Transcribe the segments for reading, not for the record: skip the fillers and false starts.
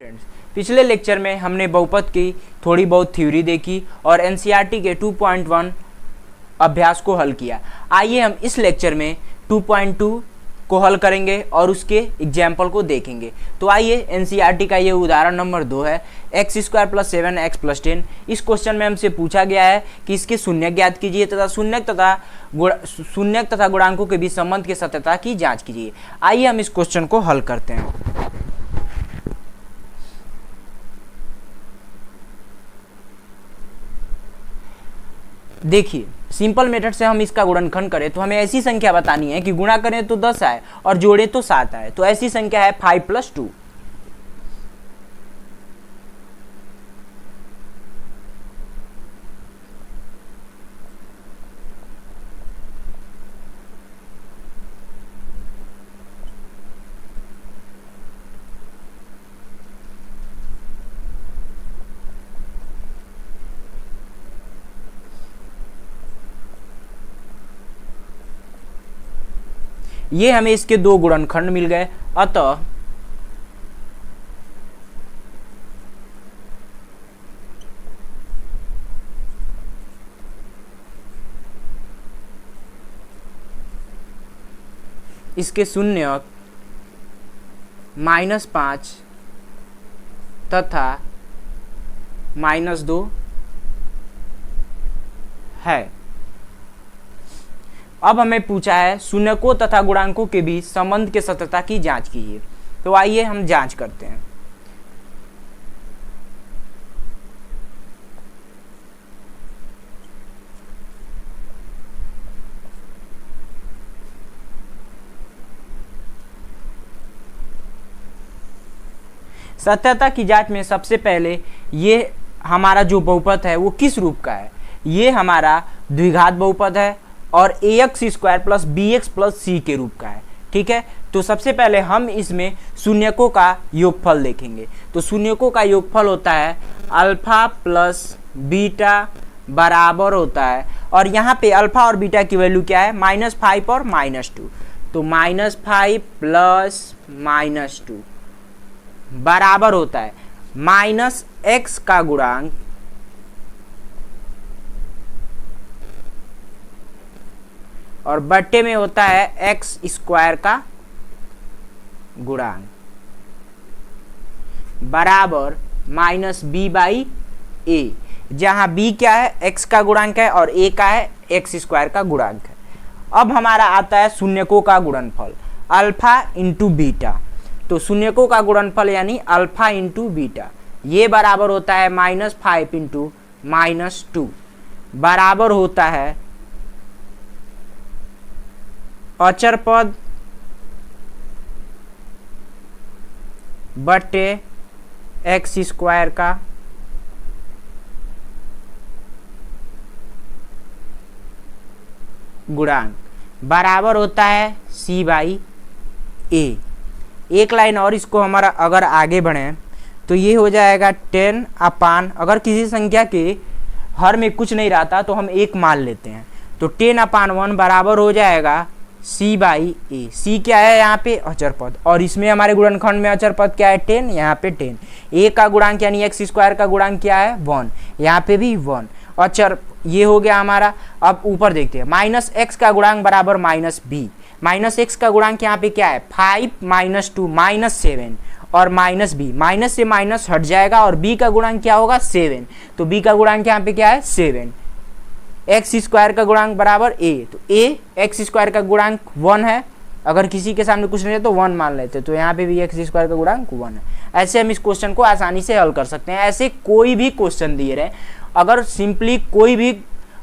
Friends, पिछले lecture में हमने बहुपद की थोड़ी बहुत थ्योरी देखी और एनसीईआरटी के 2.1 अभ्यास को हल किया। आइए हम इस लेक्चर में 2.2 को हल करेंगे और उसके एग्जाम्पल को देखेंगे। तो आइए, एनसीईआरटी का ये उदाहरण नंबर 2 है, x² + 7x + 10। इस क्वेश्चन में हमसे पूछा गया है कि इसके शून्य ज्ञात कीजिए तथा शून्य तथा गुणांकों के बीच संबंध की सत्यता की जांच कीजिए। आइए हम इस क्वेश्चन को हल करते हैं। देखिए, सिंपल मेथड से हम इसका गुणनखंड करें तो हमें ऐसी संख्या बतानी है कि गुणा करें तो 10 आए और जोड़े तो 7 आए। तो ऐसी संख्या है 5 + 2। ये हमें इसके दो गुणनखंड मिल गए, अतः इसके शून्य -5 तथा -2 है। अब हमें पूछा है शून्यकों तथा गुणांकों के बीच संबंध के सत्यता की जांच कीजिए। तो आइए हम जांच करते हैं। सत्यता की जांच में सबसे पहले ये हमारा जो बहुपद है वो किस रूप का है। ये हमारा द्विघात बहुपद है और ax² + bx + c के रूप का है। ठीक है, तो सबसे पहले हम इसमें शून्यकों का योगफल देखेंगे। तो शून्यकों का योगफल होता है अल्फा + बीटा बराबर होता है, और यहाँ पे अल्फा और बीटा की वैल्यू क्या है, -5 और -2। तो -5 + -2 बराबर होता है -x का गुणांक और बट्टे में होता है x² का गुणांक बराबर -b/a, जहां b क्या है, x का गुणांक है और a का है x² का गुणांक है। अब हमारा आता है शून्यकों का गुणनफल अल्फा × बीटा। तो शून्यकों का गुणनफल यानी अल्फा × बीटा, ये बराबर होता है -5 × -2 बराबर होता है अचर पद बटे x² का गुणांक बराबर होता है c/a। एक लाइन और इसको हमारा अगर आगे बढ़े तो ये हो जाएगा 10/, अगर किसी संख्या के हर में कुछ नहीं रहता तो हम एक मान लेते हैं, तो 10/1 बराबर हो जाएगा c/a। c क्या है यहाँ पे, अचर पद, और इसमें हमारे गुणनखंड में अचर पद क्या है, 10, यहाँ पे 10। a का गुणांक यानी x² का गुणांक क्या है, 1, यहाँ पे भी 1 अचर, ये हो गया हमारा। अब ऊपर देखते हैं, -x का गुणांक बराबर -b, -x का गुणांक यहाँ पे क्या है, 5 - 2 -7 और -b, माइनस से माइनस हट जाएगा और b का गुणांक क्या होगा, 7। तो b का गुणांक यहाँ पे क्या है, 7। x² का गुणांक बराबर a, तो a x² का गुणांक 1 है, अगर किसी के सामने कुछ नहीं है तो 1 मान लेते, तो यहाँ पे भी x² का गुणांक 1 है। ऐसे हम इस क्वेश्चन को आसानी से हल कर सकते हैं। ऐसे कोई भी क्वेश्चन दिए रहे, अगर सिंपली कोई भी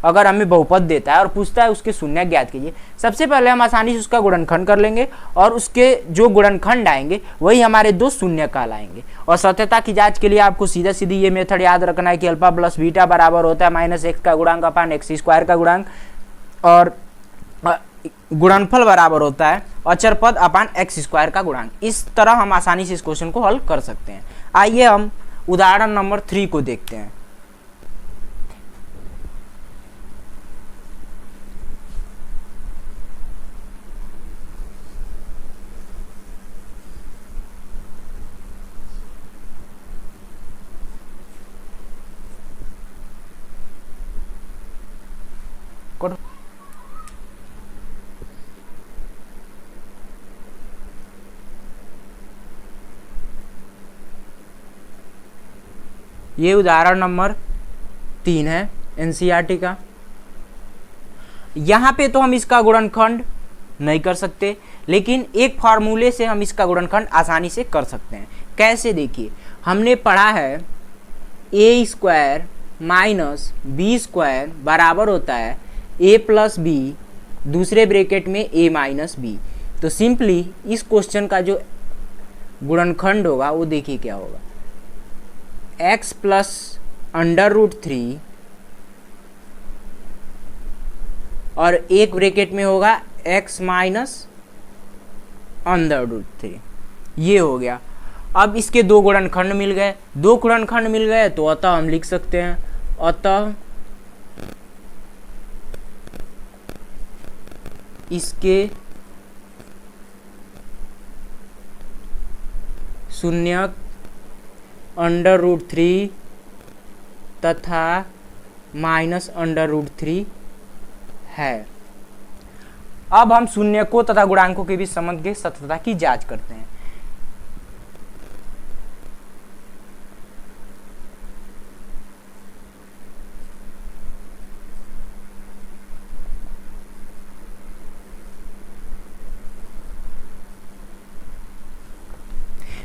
अगर हमें बहुपद देता है और पूछता है उसके शून्य ज्ञात कीजिए, सबसे पहले हम आसानी से उसका गुणनखंड कर लेंगे और उसके जो गुणनखंड आएंगे वही हमारे दो शून्य कहलाएंगे। और सत्यता की जांच के लिए आपको सीधा सीधी ये मेथड याद रखना है कि अल्फा + बीटा बराबर होता है -x का गुणांक अपान x² का गुणांक, और गुणनफल बराबर होता है अचर पद अपान x² का गुणांक। इस तरह हम आसानी से इस क्वेश्चन को हल कर सकते हैं। आइए हम उदाहरण नंबर 3 को देखते हैं। करो। ये उदाहरण नंबर 3 है एनसीईआरटी का। यहाँ पे तो हम इसका गुणनखंड नहीं कर सकते, लेकिन एक फार्मूले से हम इसका गुणनखंड आसानी से कर सकते हैं। कैसे, देखिए हमने पढ़ा है ए स्क्वायर माइनस बी स्क्वायर बराबर होता है ए प्लस बी दूसरे ब्रैकेट में ए माइनस बी। तो सिंपली इस क्वेश्चन का जो गुणनखंड होगा वो देखिए क्या होगा, x प्लस अंडर रूट 3 और एक ब्रैकेट में होगा x माइनस अंडर रूट 3। ये हो गया। अब इसके दो गुणनखंड मिल गए, दो गुणनखंड मिल गए तो अतः हम लिख सकते हैं अतः इसके शून्यक अंडर रूट 3 तथा माइनस अंडर रूट 3 है। अब हम शून्यकों तथा गुणांकों के बीच संबंध के सत्यता की जांच करते हैं।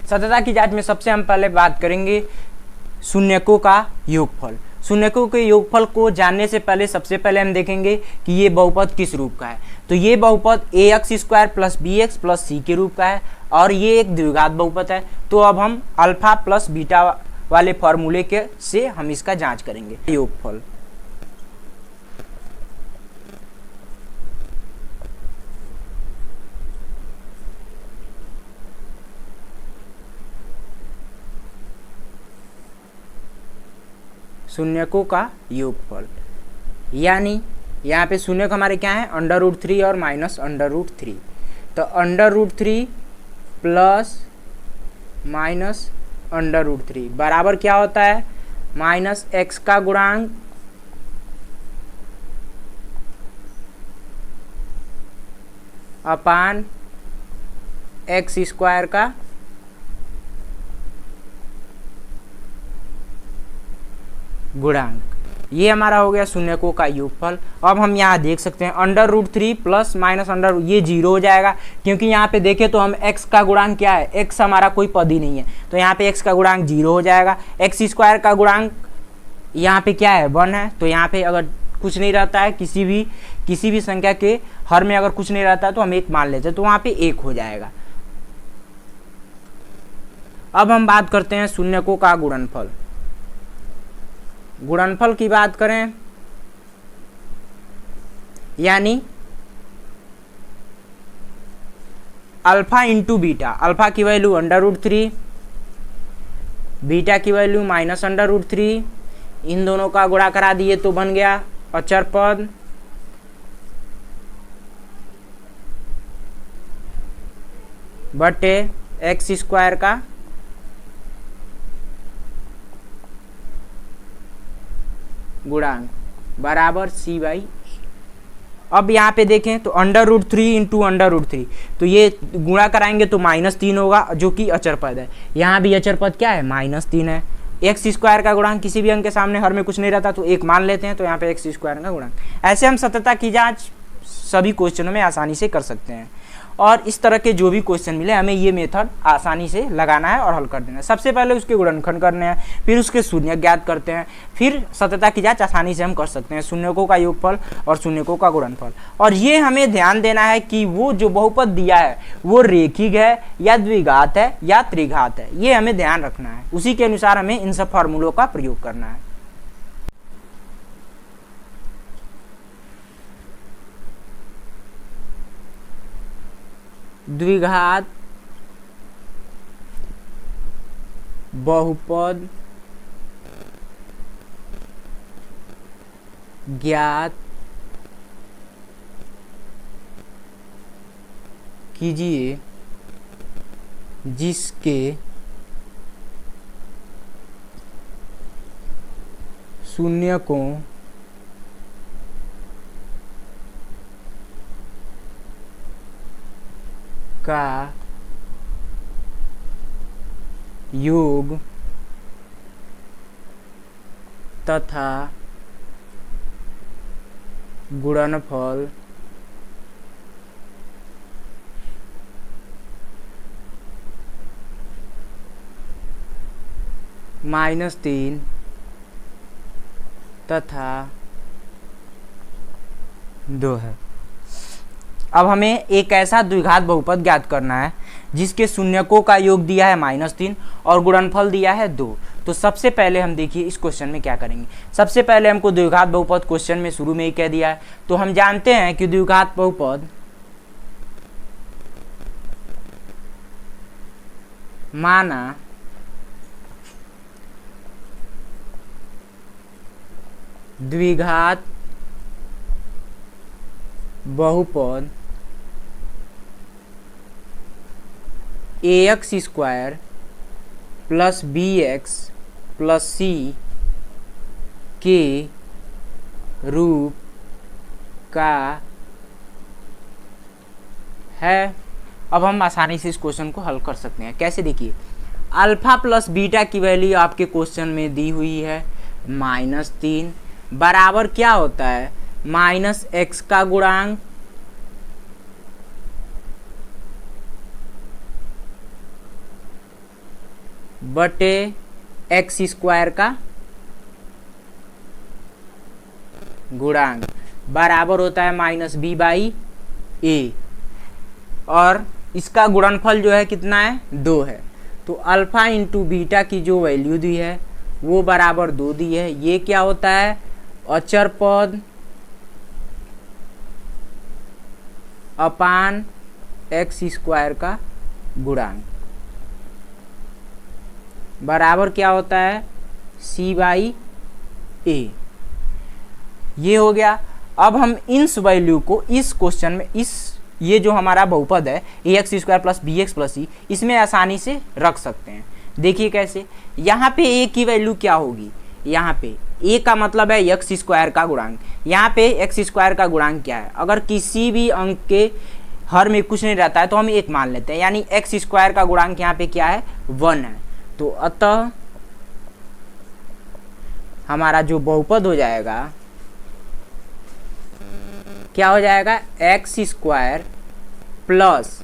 सत्यता की जांच में सबसे हम पहले बात करेंगे शून्यकों का योगफल। शून्यकों के योगफल को जानने से पहले सबसे पहले हम देखेंगे कि ये बहुपद किस रूप का है। तो ये बहुपद ax square plus bx plus c के रूप का है और ये एक द्विघात बहुपद है। तो अब हम अल्फा प्लस बीटा वाले फॉर्मूले के से हम इसका जांच करेंगे। योगफल शून्यकों का योगफल, यानी यहाँ पे शून्यक हमारे क्या है, अंडर रूट 3 और माइनस अंडर रूट 3। तो under root 3 plus minus under root 3 बराबर क्या होता है, माइनस एक्स का गुणांक अपान एक्स स्क्वायर का गुणांक। ये हमारा हो गया शून्यकों का योगफल। अब हम यहाँ देख सकते हैं under root 3 plus minus under, ये जीरो हो जाएगा क्योंकि यहाँ पे देखें तो हम x का गुणांक क्या है, x हमारा कोई पद ही नहीं है, तो यहाँ पे x का गुणांक जीरो हो जाएगा। एक्स स्क्वायर का गुणांक यहाँ पे क्या है, 1 है। तो यहाँ पे अगर कुछ नहीं रहता है, किसी भी संख्या के हर में अगर कुछ नहीं रहता है तो हम 1 मान लेते हैं, तो वहाँ पे 1 हो जाएगा। अब हम बात करते हैं शून्यकों का गुणनफल। गुणनफल की बात करें यानी अल्फा इंटू बीटा, अल्फा की वैल्यू अंडर रूट 3, बीटा की वैल्यू माइनस अंडर रूट 3, इन दोनों का गुणा करा दिए तो बन गया अचर पद बटे एक्स स्क्वायर का गुणांक बराबर c बाई। अब यहाँ पे देखें तो under root 3 into under root 3, तो ये गुणा कराएंगे तो -3 होगा जो कि अचर पद है। यहाँ भी अचर पद क्या है, -3 है। एक्स स्क्वायर का गुणांक किसी भी अंक के सामने हर में कुछ नहीं रहता तो 1 मान लेते हैं, तो यहाँ पे एक्स स्क्वायर का गुणांक। ऐसे हम सत्यता की जांच सभी क्वेश्चनों में आसानी से कर सकते हैं और इस तरह के जो भी क्वेश्चन मिले हमें ये मेथड आसानी से लगाना है और हल कर देना है। सबसे पहले उसके गुणनखंड करने हैं, फिर उसके शून्यक ज्ञात करते हैं, फिर सत्यता की जांच आसानी से हम कर सकते हैं, शून्यकों का योगफल और शून्यकों का गुणनफल। और ये हमें ध्यान देना है कि वो जो बहुपद दिया है वो रेखिक है या द्विघात है या त्रिघात है, ये हमें ध्यान रखना है। उसी के अनुसार हमें इन सब फॉर्मूलों का प्रयोग करना है। द्विघात बहुपद ज्ञात कीजिए जिसके शून्यकों का योग तथा गुणनफल -3 तथा 2 है। अब हमें एक ऐसा द्विघात बहुपद ज्ञात करना है जिसके शून्यकों का योग दिया है -3 और गुणनफल दिया है 2। तो सबसे पहले हम देखिए इस क्वेश्चन में क्या करेंगे। सबसे पहले हमको द्विघात बहुपद क्वेश्चन में शुरू में ही कह दिया है, तो हम जानते हैं कि द्विघात बहुपद माना द्विघात बहुपद ax square plus bx plus c के रूप का है। अब हम आसानी से इस क्वेश्चन को हल कर सकते हैं। कैसे, देखिए अल्फा प्लस बीटा की वैल्यू आपके क्वेश्चन में दी हुई है -3 बराबर क्या होता है -x का गुणांक बटे x स्क्वायर का गुणांक बराबर होता है -b/a और इसका गुणनफल जो है कितना है 2 है। तो अल्फा इंटू बीटा की जो वैल्यू दी है वो बराबर 2 दी है। ये क्या होता है अचर पद अपान x स्क्वायर का गुणांक बराबर क्या होता है c/a। ये हो गया। अब हम इस वैल्यू को इस क्वेश्चन में ये जो हमारा बहुपद है ax square plus bx plus c इसमें आसानी से रख सकते हैं। देखिए कैसे, यहाँ पे a की वैल्यू क्या होगी, यहाँ पे a का मतलब है x स्क्वायर का गुणांक, यहाँ पे x स्क्वायर का गुणांक क्या है, अगर किसी भी अंक के हर में कुछ नहीं रहता है तो हम 1 मान लेते हैं, यानी x स्क्वायर का गुणांक यहाँ पे क्या है 1 है। तो अतः हमारा जो बहुपद हो जाएगा क्या हो जाएगा x स्क्वायर प्लस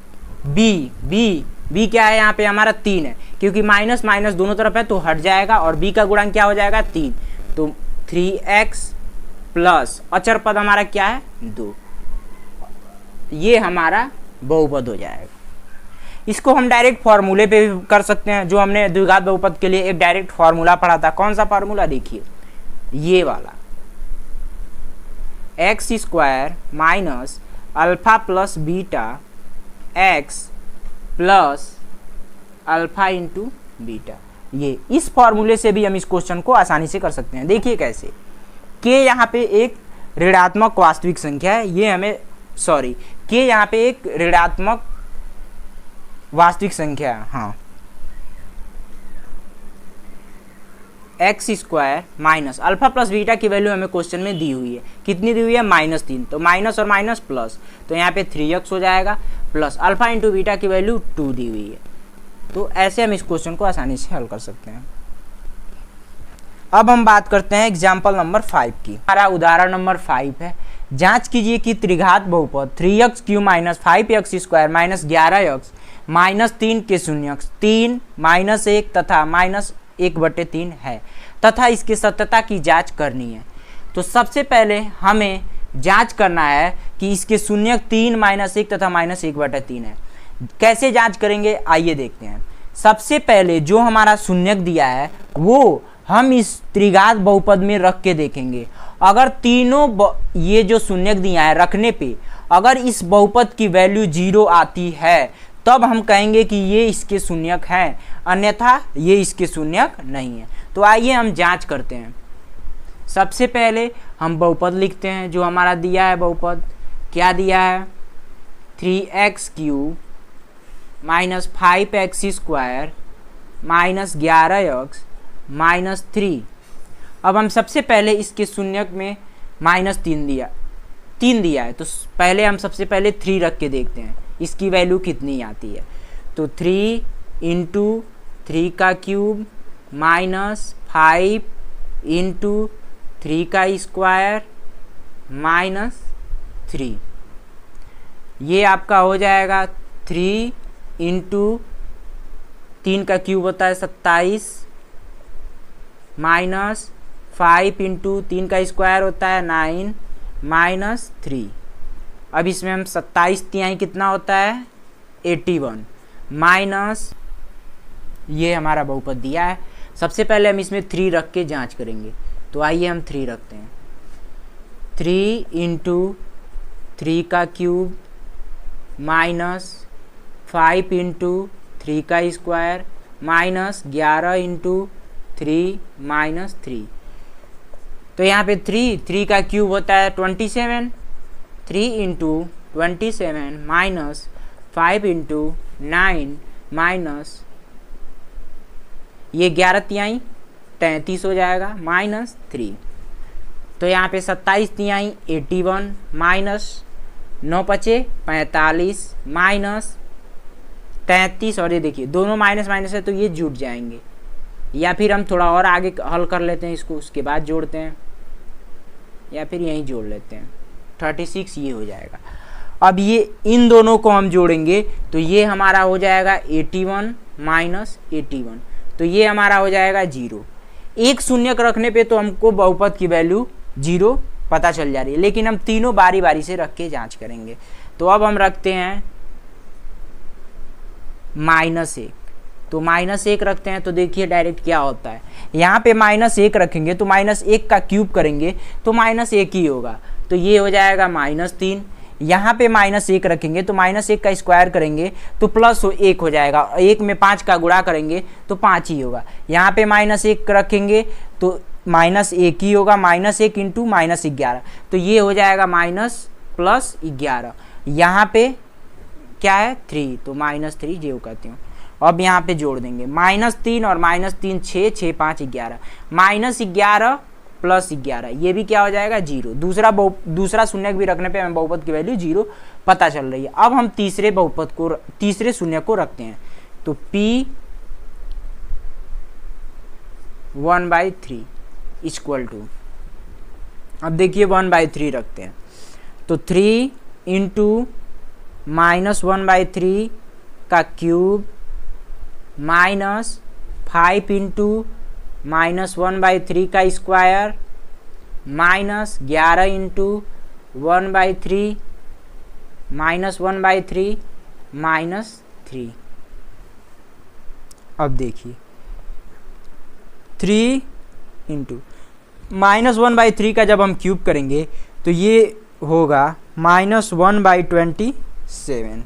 b क्या है यहाँ पे हमारा 3 है, क्योंकि माइनस माइनस दोनों तरफ है तो हट जाएगा और b का गुणांक क्या हो जाएगा 3, तो 3x प्लस अचर पद हमारा क्या है 2। ये हमारा बहुपद हो जाएगा। इसको हम डायरेक्ट फार्मूले पे भी कर सकते हैं, जो हमने द्विघात बहुपद के लिए एक डायरेक्ट फार्मूला पढ़ा था। कौन सा फार्मूला, देखिए ये वाला x square minus alpha plus beta x plus alpha into beta. ये इस फॉर्मूले से भी हम इस क्वेश्चन को आसानी से कर सकते हैं। देखिए कैसे, k यहाँ पे एक ऋणात्मक वास्तविक संख्या है, ये हमें k यहाँ पे एक ऋणात्मक वास्तविक संख्या है, हाँ। X square minus alpha plus beta की वैल्यू हमें क्वेश्चन में दी हुई है, कितनी दी हुई है -3, तो माइनस और माइनस प्लस, तो यहाँ पे 3x हो जाएगा प्लस अल्फा इंटू बीटा की वैल्यू 2 दी हुई है। तो ऐसे हम इस क्वेश्चन को आसानी से हल कर सकते हैं। अब हम बात करते हैं एग्जाम्पल नंबर 5 की। हमारा उदाहरण नंबर 5 है, जांच कीजिए कि त्रिघात बहुपद 3x³ minus 5x square minus 11x minus 3 के शून्यक 3 -1 तथा -1/3 है तथा इसकी सत्यता की जांच करनी है। तो सबसे पहले हमें जांच करना है कि इसके शून्यक 3 -1 तथा -1/3 है। कैसे जांच करेंगे, आइए देखते हैं। सबसे पहले जो हमारा शून्यक दिया है वो हम इस त्रिघात बहुपद में रख के देखेंगे। अगर तीनों ये जो शून्यक दिया है रखने पे अगर इस बहुपद की वैल्यू 0 आती है तब हम कहेंगे कि ये इसके शून्यक हैं, अन्यथा ये इसके शून्यक नहीं है। तो आइए हम जांच करते हैं। सबसे पहले हम बहुपद लिखते हैं। जो हमारा दिया है बहुपद, क्या दिया है 3x³ minus 5x square minus 11x minus 3। अब हम सबसे पहले इसके शून्यक में -3 दिया है, तो पहले हम सबसे पहले 3 रख के देखते हैं। इसकी वैल्यू कितनी आती है। तो 3 इंटू 3 का क्यूब माइनस 5 इंटू 3 का स्क्वायर माइनस 3, ये आपका हो जाएगा 3 इंटू 3 का क्यूब होता है 27 माइनस 5 इंटू 3 का स्क्वायर होता है 9 माइनस 3। अब इसमें हम 27 तिहाई कितना होता है 81 माइनस, ये हमारा बहुपद दिया है। सबसे पहले हम इसमें 3 रख के जांच करेंगे। तो आइए हम 3 रखते हैं। 3 इंटू 3 का क्यूब माइनस 5 इंटू 3 का स्क्वायर माइनस 11 इंटू 3 माइनस 3। तो यहाँ पे 3 का क्यूब होता है 27, 3 इंटू 27 माइनस 5 इंटू 9 माइनस, ये 11 तिहाई 33 हो जाएगा माइनस 3। तो यहाँ पे 27 तिहाई 81 माइनस 9 पचे 45 माइनस 33, और ये देखिए दोनों माइनस माइनस है तो ये जुड़ जाएंगे, या फिर हम थोड़ा और आगे हल कर लेते हैं इसको, उसके बाद जोड़ते हैं, या फिर यहीं जोड़ लेते हैं 36, ये हो जाएगा। अब ये इन दोनों को हम जोड़ेंगे तो ये हमारा हो जाएगा 81 माइनस 81, तो ये हमारा हो जाएगा 0। एक शून्य रखने पे तो हमको बहुपद की वैल्यू 0 पता चल जा रही है, लेकिन हम तीनों बारी बारी से रख के जांच करेंगे। तो अब हम रखते हैं -1, तो -1 रखते हैं। तो देखिए डायरेक्ट क्या होता है, यहाँ पे -1 रखेंगे तो -1 का क्यूब करेंगे तो -1 ही होगा, तो ये हो जाएगा -3। यहाँ पे -1 रखेंगे तो -1 का स्क्वायर करेंगे तो +1 हो जाएगा, 1 में 5 का गुणा करेंगे तो 5 ही होगा। यहाँ पे -1 रखेंगे तो -1 ही होगा, -1 इंटू -11, तो ये हो जाएगा -+11। यहाँ पे क्या है 3, तो -3 जो कहती हूँ। अब यहाँ पे जोड़ देंगे -3 और -3 6, 6 5 11, -11 + 11, ये भी क्या हो जाएगा 0। दूसरा शून्य भी रखने पे हमें बहुपद की वैल्यू 0 पता चल रही है। अब हम तीसरे शून्य को रखते हैं, तो P 1/3 = अब देखिए 1/3 रखते हैं, तो 3 इंटू -1/3 का क्यूब माइनस 5 इंटू -1/3 का स्क्वायर माइनस 11 इंटू 1/3 -1/3 -3। अब देखिए 3 इंटू -1/3 का जब हम क्यूब करेंगे तो ये होगा -1/27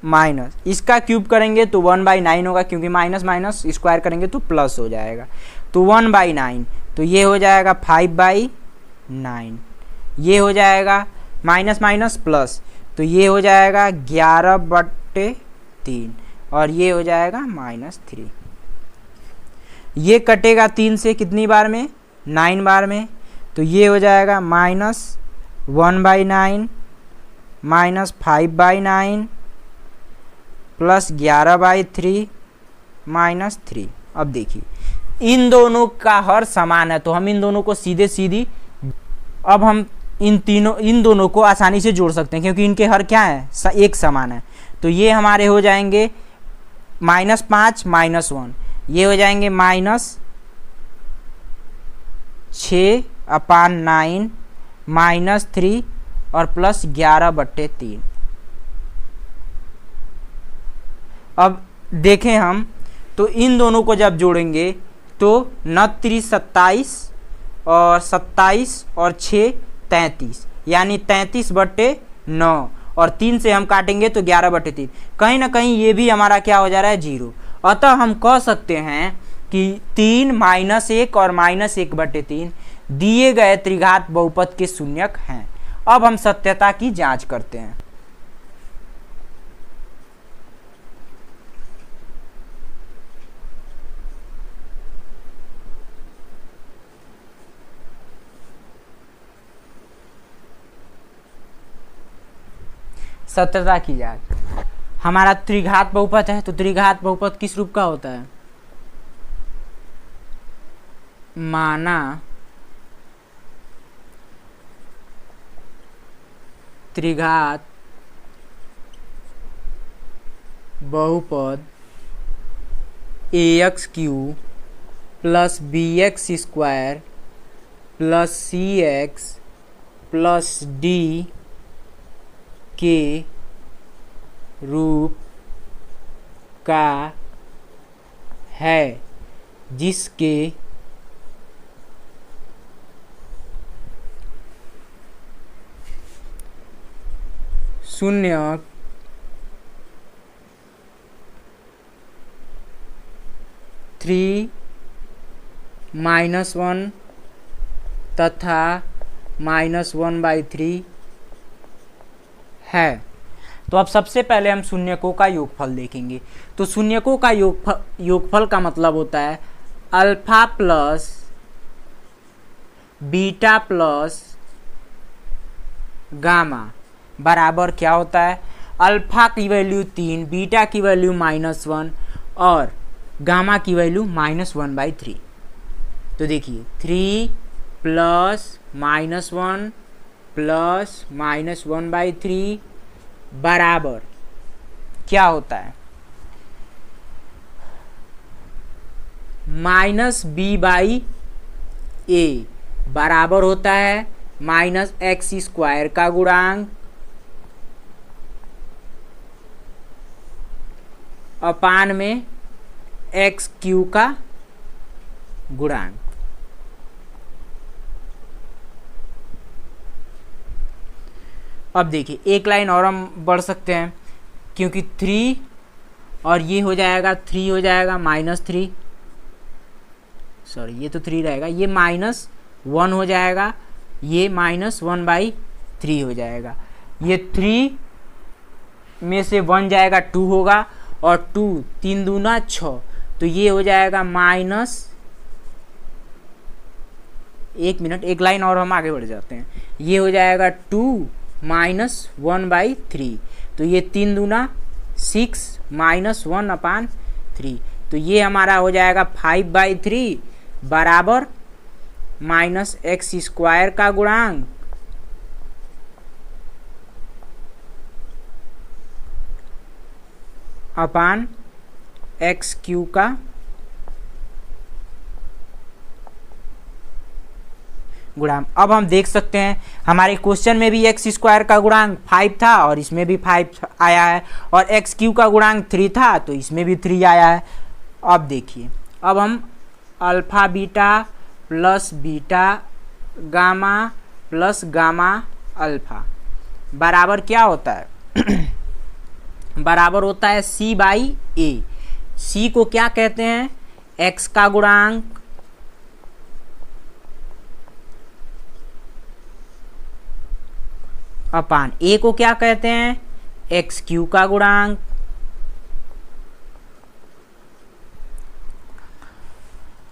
माइनस, इसका क्यूब करेंगे तो 1/9 होगा, क्योंकि माइनस माइनस स्क्वायर करेंगे तो प्लस हो जाएगा, तो 1/9, तो ये हो जाएगा 5/9, ये हो जाएगा माइनस माइनस प्लस, तो ये हो जाएगा 11/3, और ये हो जाएगा -3। ये कटेगा 3 से कितनी बार में 9 बार में, तो ये हो जाएगा -1/9 -5/9 + 11/3 -3। अब देखिए इन दोनों का हर समान है तो हम इन दोनों को सीधी अब हम इन दोनों को आसानी से जोड़ सकते हैं, क्योंकि इनके हर क्या है एक समान है। तो ये हमारे हो जाएंगे -5 -1, ये हो जाएंगे -6/9 -3 और + 11/3। अब देखें हम तो इन दोनों को जब जोड़ेंगे तो 29 27 और 27 और 6 33, यानी 33/9, और 3 से हम काटेंगे तो 11/3। कहीं ना कहीं ये भी हमारा क्या हो जा रहा है 0। अतः हम कह सकते हैं कि 3 -1 और -1/3 दिए गए त्रिघात बहुपद के शून्यक हैं। अब हम सत्यता की जांच करते हैं। सत्यता की जांच। हमारा त्रिघात बहुपद है, तो त्रिघात बहुपद किस रूप का होता है? माना त्रिघात बहुपद ax³ plus bx² plus cx plus d के रूप का है, जिसके शून्य थ्री -1 तथा -1/3 है। तो अब सबसे पहले हम शून्यकों का योगफल देखेंगे। तो शून्यकों का योगफल का मतलब होता है alpha plus beta plus gamma बराबर क्या होता है? अल्फा की वैल्यू 3, बीटा की वैल्यू -1 और गामा की वैल्यू -1/3। तो देखिए 3 प्लस -1 प्लस -1/3 बराबर क्या होता है? -b/a बराबर होता है -x² का गुणांक अपान में x³ का गुणांक। अब देखिए एक लाइन और हम बढ़ सकते हैं, क्योंकि 3 और ये हो जाएगा 3 हो जाएगा -3, सॉरी ये तो 3 रहेगा, ये -1 हो जाएगा, ये -1/3 हो जाएगा। ये 3 में से 1 जाएगा 2 होगा, और 2 3 दूना 6, तो ये हो जाएगा एक मिनट, एक लाइन और हम आगे बढ़ जाते हैं। ये हो जाएगा 2 -1/3, तो ये 3 दूना 6 -1/3, तो ये हमारा हो जाएगा 5/3 बराबर -x² का गुणांक अपान x³ का गुणांक। अब हम देख सकते हैं हमारे क्वेश्चन में भी x² का गुणांक 5 था और इसमें भी 5 आया है, और x³ का गुणांक 3 था तो इसमें भी 3 आया है। अब देखिए, अब हम alpha beta plus beta gamma plus gamma alpha बराबर क्या होता है? बराबर होता है c/a। c को क्या कहते हैं? x का गुणांक अपान a को क्या कहते हैं? x³ का गुणांक।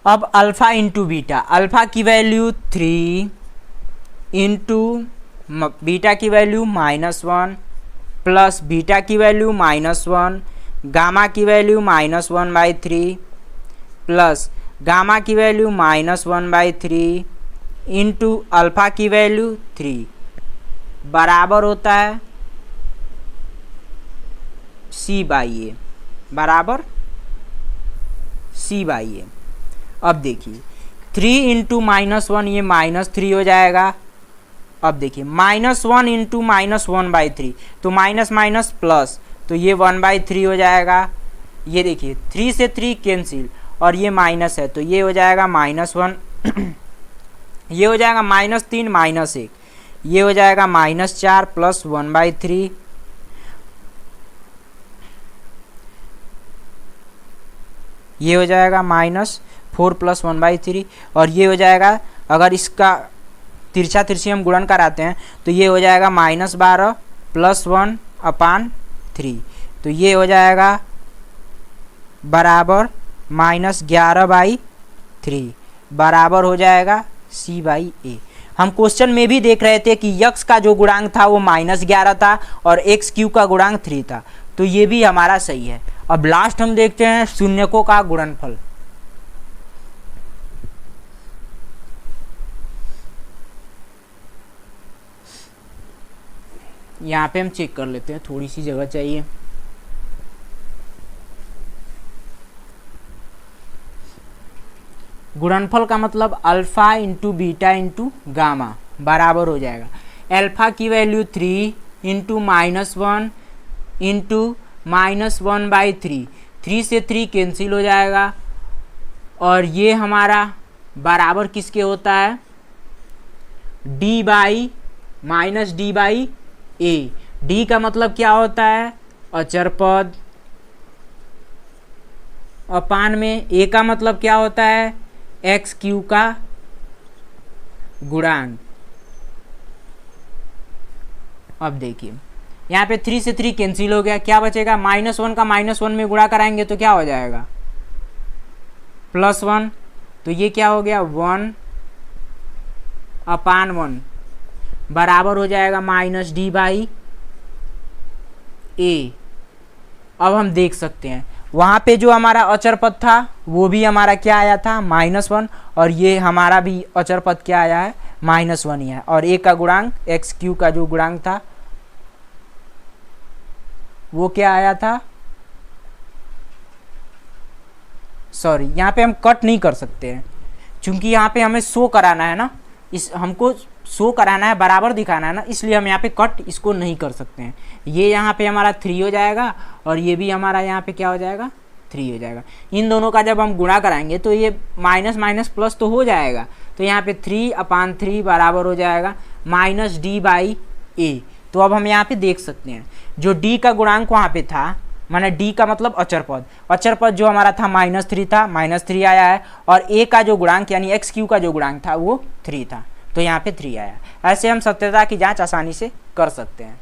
अब अल्फा इंटू बीटा, अल्फा की वैल्यू 3 इंटू बीटा की वैल्यू -1 प्लस बीटा की वैल्यू -1, गामा की वैल्यू -1/3 प्लस गामा की वैल्यू -1/3 इंटू अल्फा की वैल्यू 3 बराबर होता है c/a बराबर c/a। अब देखिए 3 इंटू -1 ये -3 हो जाएगा। अब देखिए -1 इंटू -1/3, तो माइनस माइनस प्लस, तो ये 1/3 हो जाएगा। ये देखिए 3 से 3 कैंसिल और ये माइनस है, तो ये हो जाएगा -1 ये हो जाएगा -3 -1, ये हो जाएगा -4 प्लस 1/3, ये हो जाएगा -4 प्लस 1/3, और ये हो जाएगा, अगर इसका तिरछा तिरछी हम गुणन कराते हैं तो ये हो जाएगा -12 प्लस 1/3, तो ये हो जाएगा बराबर -11/3 बराबर हो जाएगा c/a। हम क्वेश्चन में भी देख रहे थे कि यक्स का जो गुणांक था वो -11 था और एक्स क्यू का गुणांक 3 था, तो ये भी हमारा सही है। अब लास्ट हम देखते हैं शून्यकों का गुणनफल। यहाँ पे हम चेक कर लेते हैं, थोड़ी सी जगह चाहिए। गुणनफल का मतलब alpha into beta into gamma बराबर हो जाएगा अल्फा की वैल्यू 3 इंटू -1 इंटू -1/3। 3 से 3 कैंसिल हो जाएगा और ये हमारा बराबर किसके होता है, डी बाई -d/a। डी का मतलब क्या होता है, अचर पद, अपान में ए का मतलब क्या होता है, एक्स क्यू का गुणांक। अब देखिए यहाँ पे 3 से 3 कैंसिल हो गया, क्या बचेगा, -1 का -1 में गुणा कराएंगे तो क्या हो जाएगा, +1। तो ये क्या हो गया, 1/1 बराबर हो जाएगा -d/a। अब हम देख सकते हैं वहाँ पे जो हमारा अचर पद था वो भी हमारा क्या आया था, -1, और ये हमारा भी अचर पद क्या आया है, -1 ही है। और ए का गुणांक, एक्स क्यू का जो गुणांक था वो क्या आया था, सॉरी यहाँ पे हम कट नहीं कर सकते हैं क्योंकि यहाँ पे हमें शो कराना है ना, इस हमको शो कराना है, बराबर दिखाना है ना, इसलिए हम यहाँ पे कट इसको नहीं कर सकते हैं। ये यहाँ पे हमारा 3 हो जाएगा और ये भी हमारा यहाँ पे क्या हो जाएगा, 3 हो जाएगा। इन दोनों का जब हम गुणा कराएंगे तो ये माइनस माइनस प्लस तो हो जाएगा, तो यहाँ पे 3/3 बराबर हो जाएगा -d/a। तो अब हम यहाँ पे देख सकते हैं जो d का गुणांक वहाँ पे था, माने d का मतलब अचर पद, अचर पद जो हमारा था -3 था, -3 आया है, और a का जो गुणांक यानी एक्स क्यू का जो गुणांक था वो 3 था, तो यहाँ पे 3 आया। ऐसे हम सत्यता की जांच आसानी से कर सकते हैं।